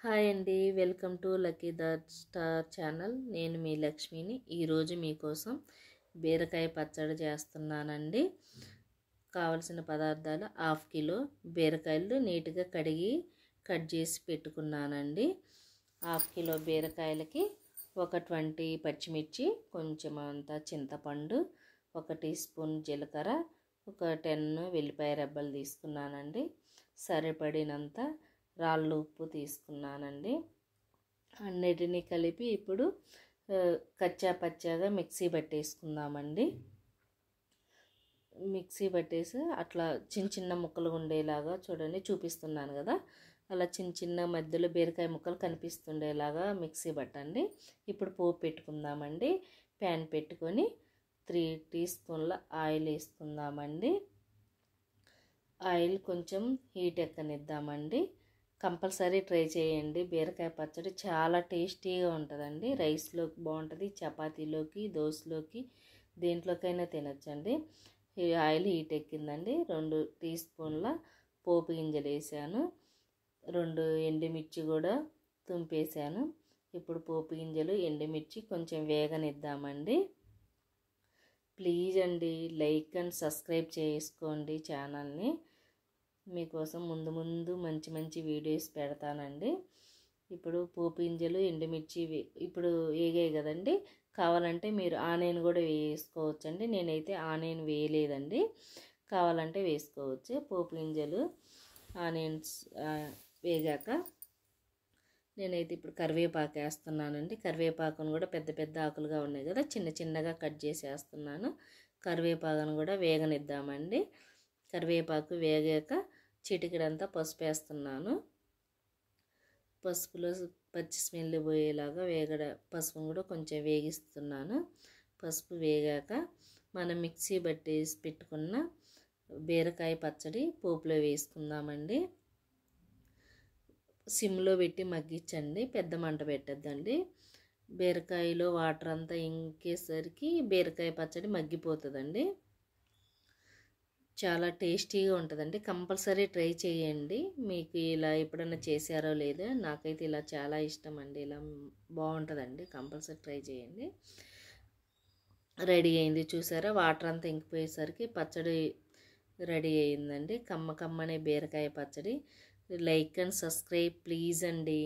Hi అండి, welcome to lucky that star channel. నేను మీ లక్ష్మిని. ఈరోజు మీకోసం బీరకాయ పచ్చడి చేస్తున్నానండి. కావలసిన పదార్థాలు: 1/2 కిలో బీరకాయలు నీట్గా కడిగి కట్ చేసి పెట్టుకున్నానండి. 1/2 కిలో బీరకాయలకి ఒక 20 పచ్చిమిర్చి, కొంచెం అంత చింతపండు, 1 టీ స్పూన్ జీలకర్ర, ఒక 10 వెల్లిపాయ రెబ్బలు తీసుకున్నానండి. సరిపడినంత రాళ్ళ ఉప్పు తీసుకున్నానండి. అన్నిటినీ కలిపి ఇప్పుడు కచ్చా పచ్చాగా మిక్సీ పట్టేసుకుందామండి. మిక్సీ పట్టేసి అట్లా చిన్న చిన్న ముక్కలు ఉండేలాగా చూడండి, చూపిస్తున్నాను కదా, అలా చిన్న చిన్న మధ్యలో బీరకాయ ముక్కలు కనిపిస్తుండేలాగా మిక్సీ పట్టండి. ఇప్పుడు పోపు పెట్టుకుందామండి. ప్యాన్ పెట్టుకొని 3 టీ స్పూన్ల ఆయిల్ వేసుకుందామండి. ఆయిల్ కొంచెం హీట్ ఎక్కనిద్దామండి. కంపల్సరీ ట్రై చేయండి. బీరకాయ పచ్చడి చాలా టేస్టీగా ఉంటుందండి. రైస్లోకి బాగుంటుంది, చపాతీలోకి, దోశలోకి, దేంట్లోకైనా తినచ్చండి. ఈ ఆయిల్ హీట్ ఎక్కిందండి. 2 టీ స్పూన్ల పోపు గింజలు వేసాను. 2 ఎండుమిర్చి కూడా తుంపేసాను. ఇప్పుడు పోపు గింజలు, ఎండుమిర్చి కొంచెం వేగనిద్దామండి. ప్లీజ్ అండి, లైక్ అండ్ సబ్స్క్రైబ్ చేసుకోండి ఛానల్ని. మీకోసం ముందు మంచి మంచి వీడియోస్ పెడతానండి. ఇప్పుడు పోపు గింజలు, ఎండుమిర్చి ఇప్పుడు వేగాయి కదండి. కావాలంటే మీరు ఆనియన్ కూడా వేసుకోవచ్చండి. నేనైతే ఆనియన్ వేయలేదండి, కావాలంటే వేసుకోవచ్చు. పోపు గింజలు, ఆనియన్స్ వేగాక నేనైతే ఇప్పుడు కరివేపాకు వేస్తున్నానండి. కరివేపాకును కూడా పెద్ద పెద్ద ఆకులుగా ఉన్నాయి కదా, చిన్న చిన్నగా కట్ చేసి వేస్తున్నాను. కరివేపాకును కూడా వేగనిద్దామండి. కరివేపాకు వేగాక చిటికెడంతా పసుపు వేస్తున్నాను. పసుపులో పచ్చి స్మెల్ పోయేలాగా పసుపును కూడా కొంచెం వేగిస్తున్నాను. పసుపు వేగాక మనం మిక్సీ పట్టేసి పెట్టుకున్న బీరకాయ పచ్చడి పోపులో వేసుకుందామండి. సిమ్లో పెట్టి మగ్గించండి, పెద్ద మంట పెట్టద్దండి. బీరకాయలో వాటర్ అంతా ఇంకేసరికి బీరకాయ పచ్చడి మగ్గిపోతుందండి. చాలా టేస్టీగా ఉంటుందండి. కంపల్సరీ ట్రై చేయండి. మీకు ఇలా ఎప్పుడన్నా చేశారో లేదో, నాకైతే ఇలా చాలా ఇష్టం అండి. ఇలా బాగుంటుందండి, కంపల్సరీ ట్రై చేయండి. రెడీ అయింది చూసారా, వాటర్ అంతా ఇంకిపోయేసరికి పచ్చడి రెడీ అయిందండి. కమ్మనే బీరకాయ పచ్చడి. లైక్ అండ్ సబ్స్క్రైబ్ ప్లీజ్ అండి.